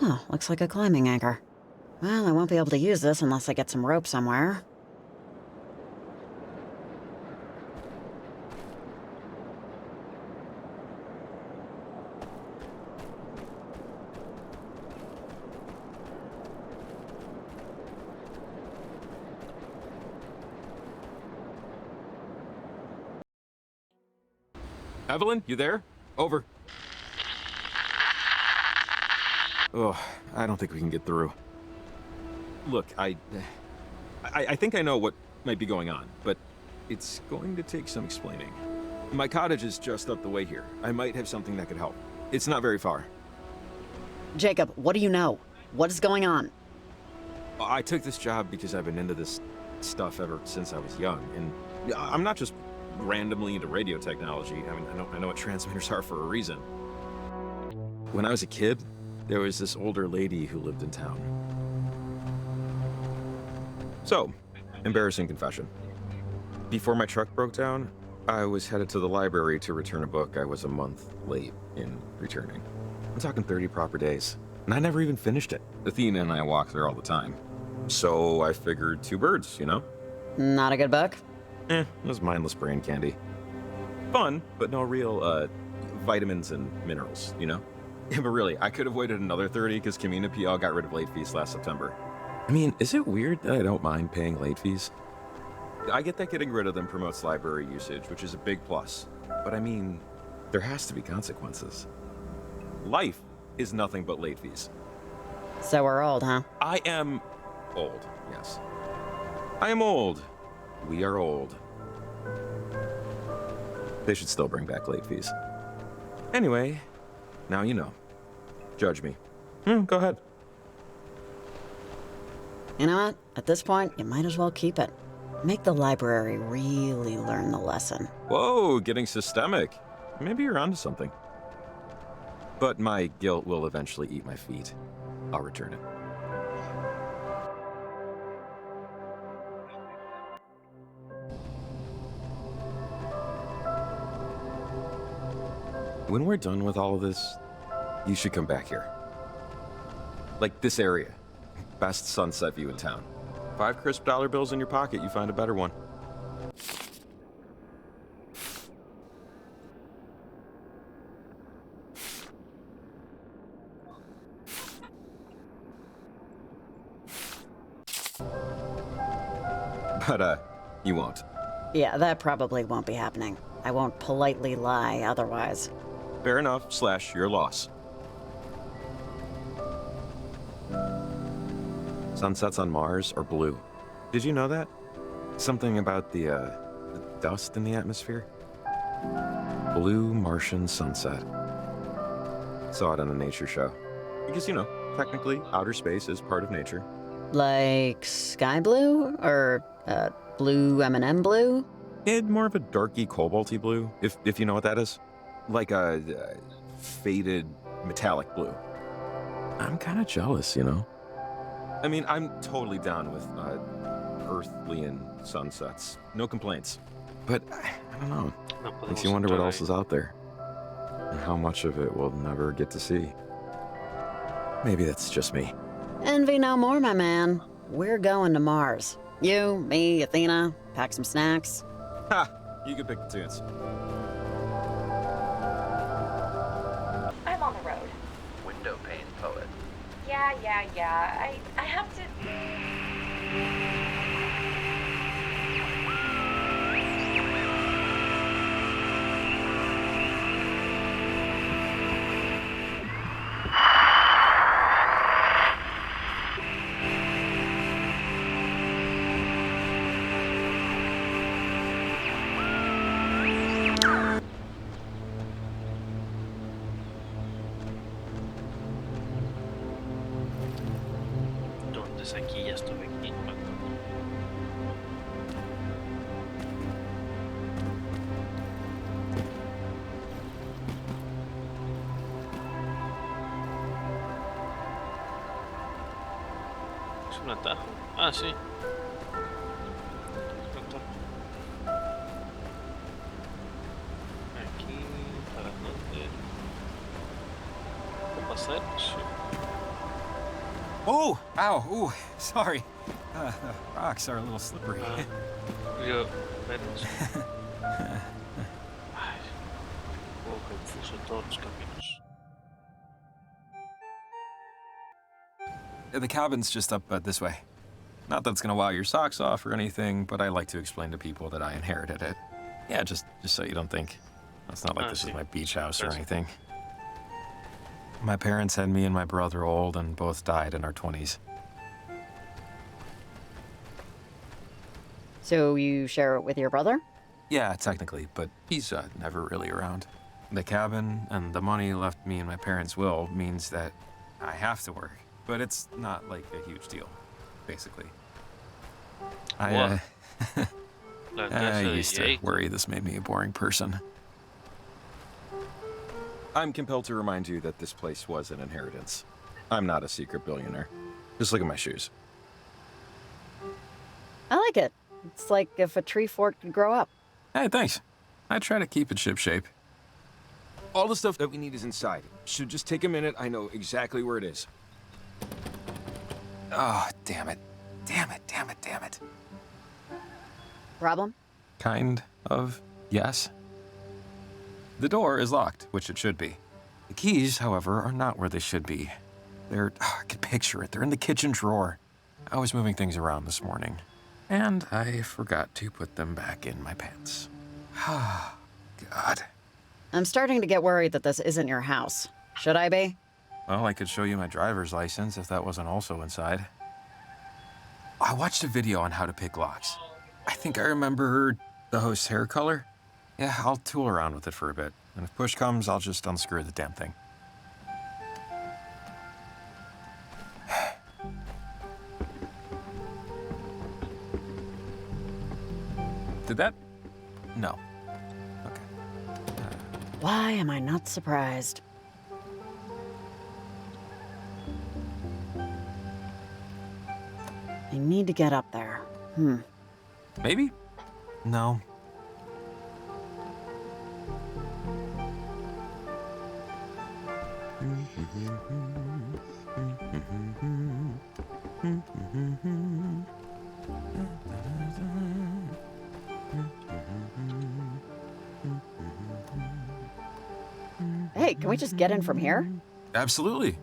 Oh, looks like a climbing anchor. Well, I won't be able to use this unless I get some rope somewhere. Evelyn, you there? Over. Oh, I don't think we can get through. Look, I think I know what might be going on, but it's going to take some explaining. My cottage is just up the way here. I might have something that could help. It's not very far. Jacob, what do you know? What is going on? I took this job because I've been into this stuff ever since I was young, and I'm not just randomly into radio technology. I mean, I know what transmitters are for a reason. When I was a kid, there was this older lady who lived in town. So, embarrassing confession. Before my truck broke down, I was headed to the library to return a book I was a month late in returning. I'm talking 30 proper days, and I never even finished it. Athena and I walk there all the time. So I figured two birds, you know? Not a good book? It was mindless brain candy. Fun, but no real, vitamins and minerals, you know? Yeah, but really, I could have waited another 30 because Kamina PL got rid of late fees last September. I mean, is it weird that I don't mind paying late fees? I get that getting rid of them promotes library usage, which is a big plus. But I mean, there has to be consequences. Life is nothing but late fees. So we're old, huh? I am old, yes. I am old. We are old. They should still bring back late fees. Anyway, now you know. Judge me. Go ahead. You know what? At this point, you might as well keep it. Make the library really learn the lesson. Whoa, getting systemic. Maybe you're onto something. But my guilt will eventually eat my feet. I'll return it. When we're done with all of this, you should come back here. Like this area. Best sunset view in town. 5 crisp dollar bills in your pocket, you find a better one. But, you won't. Yeah, that probably won't be happening. I won't politely lie otherwise. Fair enough, / your loss. Sunsets on Mars are blue. Did you know that? Something about the dust in the atmosphere? Blue Martian sunset. Saw it on a nature show. Because, you know, technically, outer space is part of nature. Like sky blue? Or, blue M&M blue? It more of a darky, cobalty blue, if you know what that is. Like a faded, metallic blue. I'm kind of jealous, you know? I mean, I'm totally down with Earthlian sunsets. No complaints. But, I don't know. Makes you wonder what else is out there. And how much of it we'll never get to see. Maybe that's just me. Envy no more, my man. We're going to Mars. You, me, Athena, pack some snacks. Ha! You can pick the tunes. I'm on the road. Window pane poet. Yeah. I have to... Entonces aquí ya estuve aquí. Es un atajo. Ah, sí. Perfecto. Aquí, ¿para dónde? ¿Puedo pasar? Sí. Oh, ow, ooh, sorry. The rocks are a little slippery. Yo, menos. Ay, un poco confuso todos los caminos. The cabin's just up this way. Not that it's gonna wow your socks off or anything, but I like to explain to people that I inherited it. Yeah, just so you don't think. It's not like this is my beach house or anything. My parents had me and my brother old and both died in our 20s. So you share it with your brother? Yeah, technically, but he's never really around. The cabin and the money left me in my parents' will means that I have to work, but it's not like a huge deal, basically. I used to worry this made me a boring person. I'm compelled to remind you that this place was an inheritance. I'm not a secret billionaire. Just look at my shoes. I like it. It's like if a tree fork could grow up. Hey, thanks. I try to keep it shipshape. All the stuff that we need is inside. Should just take a minute. I know exactly where it is. Oh, damn it. Damn it, damn it, damn it. Problem? Kind of, yes. The door is locked, which it should be. The keys, however, are not where they should be. I can picture it. They're in the kitchen drawer. I was moving things around this morning, and I forgot to put them back in my pants. God. I'm starting to get worried that this isn't your house. Should I be? Well, I could show you my driver's license if that wasn't also inside. I watched a video on how to pick locks. I think I remember the host's hair color. Yeah, I'll tool around with it for a bit. And if push comes, I'll just unscrew the damn thing. Did that? No. Okay. Why am I not surprised? I need to get up there. Maybe? No. Hey, can we just get in from here? Absolutely.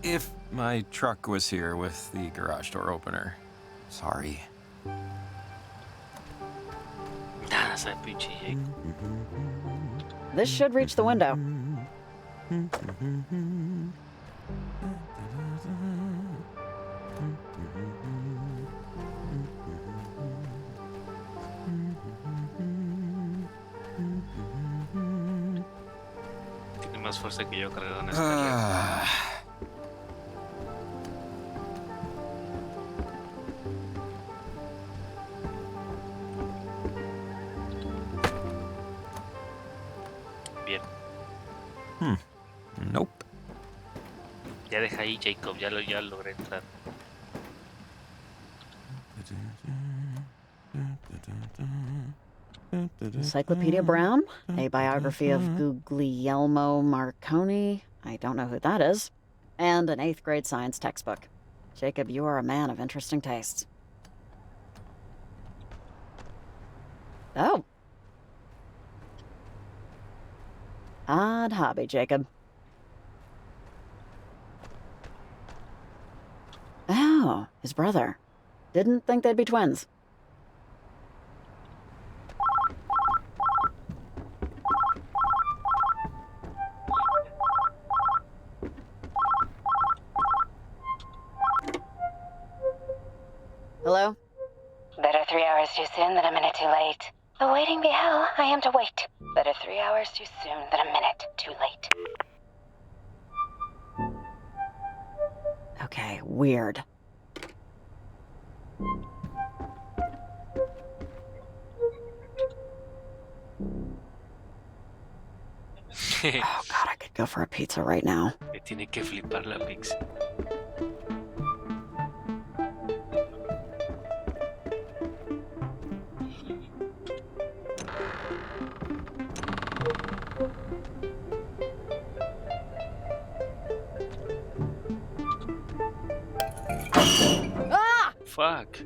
If my truck was here with the garage door opener. Sorry. Esa pinche Jake. This should reach the window. Tiene más fuerza que yo cargando una escalera. Bien. Nope. Ya deja ahí, Jacob. Ya logré entrar. Encyclopedia Brown, a biography of Guglielmo Marconi. I don't know who that is. And an 8th grade science textbook. Jacob, you are a man of interesting tastes. Oh. Odd hobby, Jacob. Oh, his brother. Didn't think they'd be twins. Hello? Better 3 hours too soon than a minute too late. Though waiting be hell, I am to wait. Better 3 hours too soon than a minute too late. Okay, weird. Oh god, I could go for a pizza right now. Me tiene que flipar la pizza. fuck?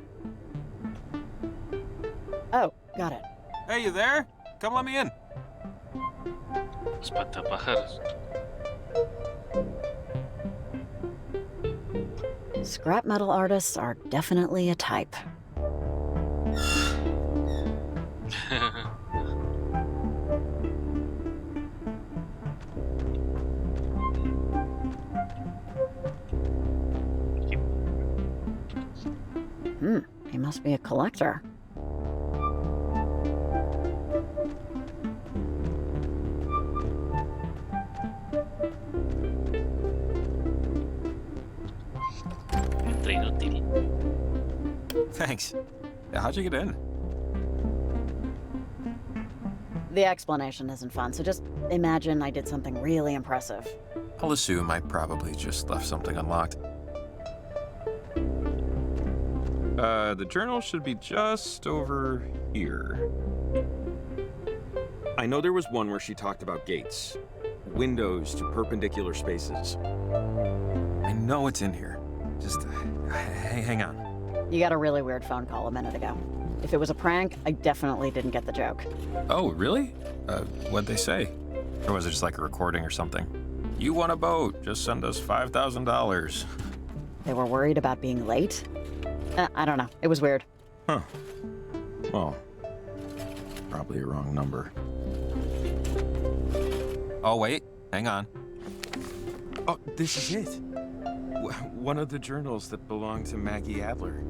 Oh, got it. Hey, you there? Come let me in. Espantapájaros. Scrap metal artists are definitely a type. He must be a collector. Entra inútil. Thanks. How'd you get in? The explanation isn't fun, so just imagine I did something really impressive. I'll assume I probably just left something unlocked. The journal should be just over here. I know there was one where she talked about gates. Windows to perpendicular spaces. I know it's in here. Just, hang on. You got a really weird phone call a minute ago. If it was a prank, I definitely didn't get the joke. Oh, really? What'd they say? Or was it just like a recording or something? You won a boat. Just send us $5,000. They were worried about being late? I don't know. It was weird. Huh. Well, probably a wrong number. Oh, wait. Hang on. Oh, this is it. One of the journals that belonged to Maggie Adler.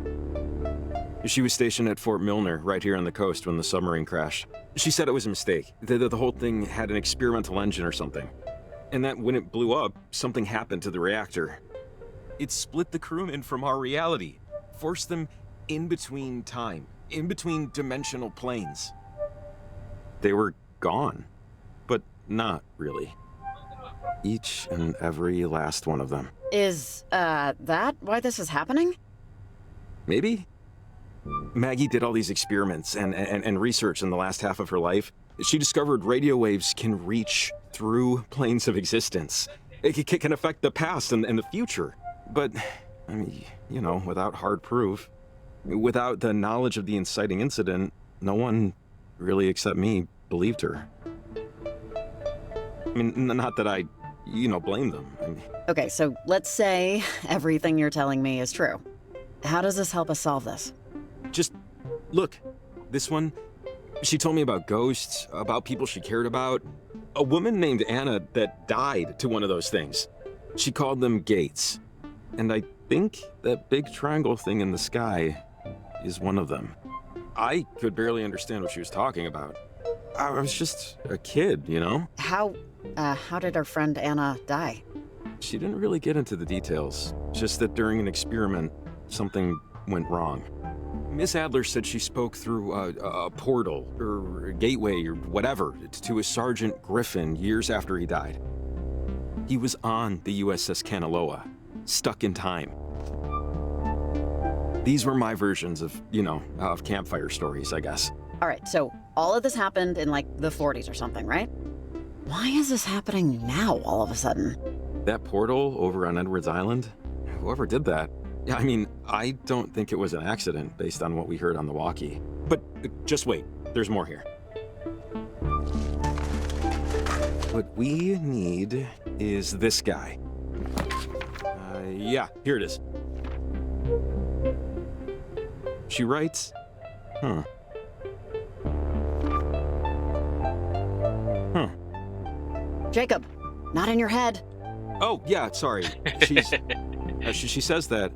She was stationed at Fort Milner, right here on the coast, when the submarine crashed. She said it was a mistake. The whole thing had an experimental engine or something. And that when it blew up, something happened to the reactor. It split the crewmen from our reality. Forced them in between time, in between dimensional planes. They were gone, but not really. Each and every last one of them. Is, that why this is happening? Maybe? Maggie did all these experiments and research in the last half of her life. She discovered radio waves can reach through planes of existence. It can affect the past and the future. But, I mean, you know, without hard proof, without the knowledge of the inciting incident, no one, really except me, believed her. I mean, not that I, blame them. I mean, Okay, so let's say everything you're telling me is true. How does this help us solve this? just, look, this one, she told me about ghosts, about people she cared about. A woman named Anna that died to one of those things. She called them gates. And I think that big triangle thing in the sky is one of them. I could barely understand what she was talking about. I was just a kid, you know? How did our friend Anna die? She didn't really get into the details, just that during an experiment, something went wrong. Miss Adler said she spoke through a portal, or a gateway, or whatever, to a Sergeant Griffin years after he died. He was on the USS Kanaloa, stuck in time. These were my versions of, of campfire stories, I guess. All right, so all of this happened in like the 40s or something, right? Why is this happening now all of a sudden? That portal over on Edwards Island, whoever did that, I mean, I don't think it was an accident based on what we heard on the walkie. But just wait, there's more here. What we need is this guy. Yeah, here it is. She writes, Jacob, not in your head. Oh, yeah, sorry. She says that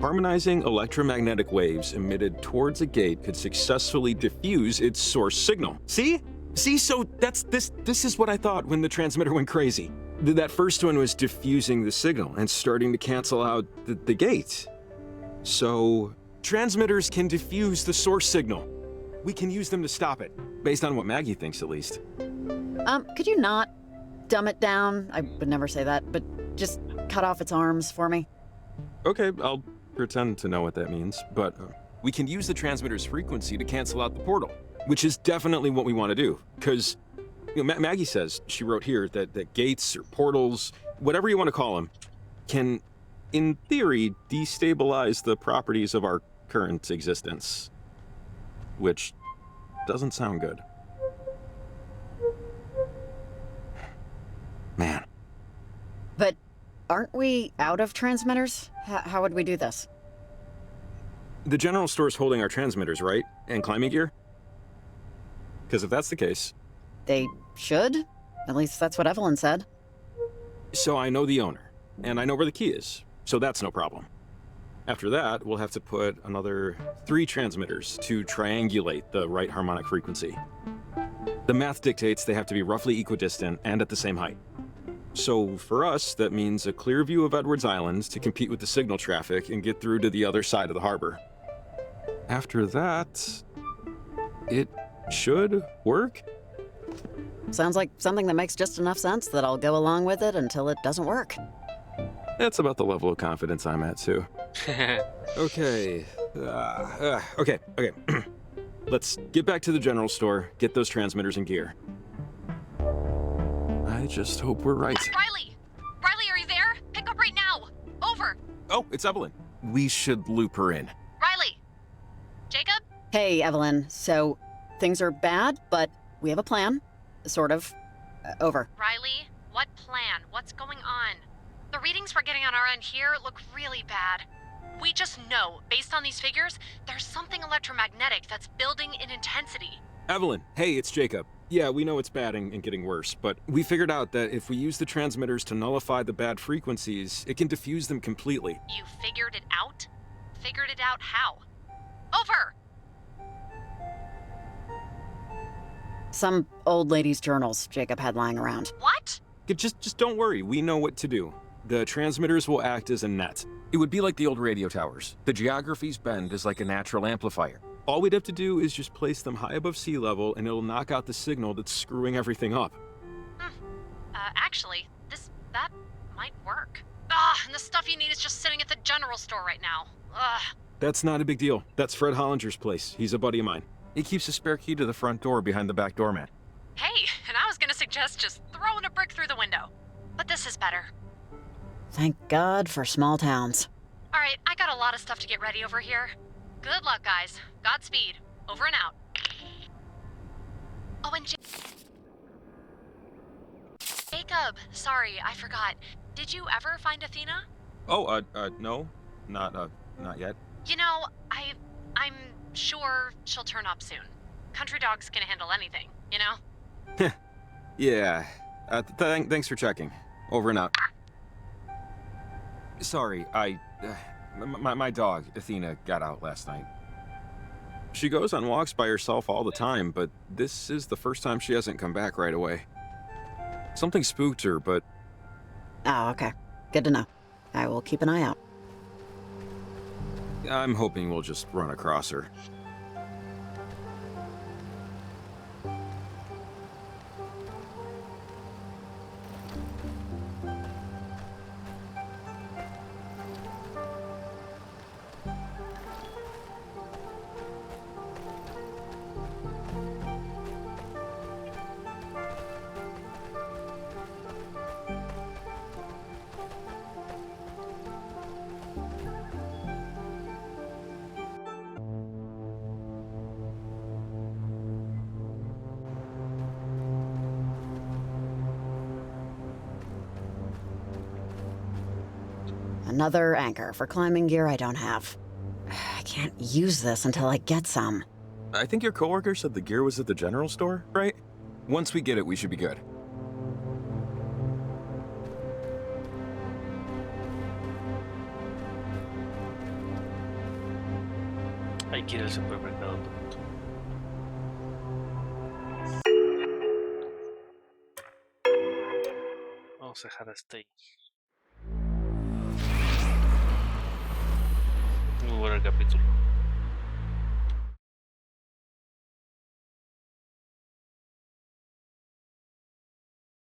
harmonizing electromagnetic waves emitted towards a gate could successfully diffuse its source signal. See? So this is what I thought when the transmitter went crazy. That first one was diffusing the signal and starting to cancel out the gate. So transmitters can diffuse the source signal. We can use them to stop it, based on what Maggie thinks at least. Could you not dumb it down? I would never say that, but just cut off its arms for me. Okay, I'll pretend to know what that means, but we can use the transmitter's frequency to cancel out the portal, which is definitely what we want to do, because Maggie says, she wrote here, that gates or portals, whatever you want to call them, can in theory, destabilize the properties of our current existence. Which doesn't sound good. Man. But aren't we out of transmitters? How would we do this? The general store's holding our transmitters, right? And climbing gear? Because if that's the case... They should? At least that's what Evelyn said. So I know the owner, and I know where the key is, so that's no problem. After that, we'll have to put another 3 transmitters to triangulate the right harmonic frequency. The math dictates they have to be roughly equidistant and at the same height. So for us, that means a clear view of Edwards Island to compete with the signal traffic and get through to the other side of the harbor. After that, it should work. Sounds like something that makes just enough sense that I'll go along with it until it doesn't work. That's about the level of confidence I'm at, too. Okay. Okay. Let's get back to the general store, get those transmitters in gear. I just hope we're right. Riley! Riley, are you there? Pick up right now! Over! Oh, it's Evelyn. We should loop her in. Riley! Jacob? Hey, Evelyn. So, things are bad, but we have a plan. Sort of. Over. Riley, what plan? What's going on? The readings we're getting on our end here look really bad. We just know, based on these figures, there's something electromagnetic that's building in intensity. Evelyn, hey, it's Jacob. Yeah, we know it's bad and getting worse, but we figured out that if we use the transmitters to nullify the bad frequencies, it can diffuse them completely. You figured it out? Figured it out how? Over! Some old lady's journals Jacob had lying around. What? Just don't worry, we know what to do. The transmitters will act as a net. It would be like the old radio towers. The geography's bend is like a natural amplifier. All we'd have to do is just place them high above sea level and it'll knock out the signal that's screwing everything up. Actually, that might work. And the stuff you need is just sitting at the general store right now. That's not a big deal. That's Fred Hollinger's place. He's a buddy of mine. He keeps a spare key to the front door behind the back doormat. Hey, and I was gonna suggest just throwing a brick through the window. But this is better. Thank God for small towns. Alright, I got a lot of stuff to get ready over here. Good luck, guys. Godspeed. Over and out. Oh, and Jacob, sorry, I forgot. Did you ever find Athena? Oh, no. Not yet. You know, I'm sure she'll turn up soon. Country dogs can handle anything, you know? Yeah. Thanks for checking. Over and out. Sorry, my dog, Athena, got out last night. She goes on walks by herself all the time, but this is the first time she hasn't come back right away. Something spooked her, but... Oh, okay. Good to know. I will keep an eye out. I'm hoping we'll just run across her. Another anchor for climbing gear I don't have. I can't use this until I get some. I think your coworker said the gear was at the general store, right? Once we get it, we should be good. Hay que ir al supermercado pronto. Vamos a dejar hasta ahí. Muy bueno el capítulo.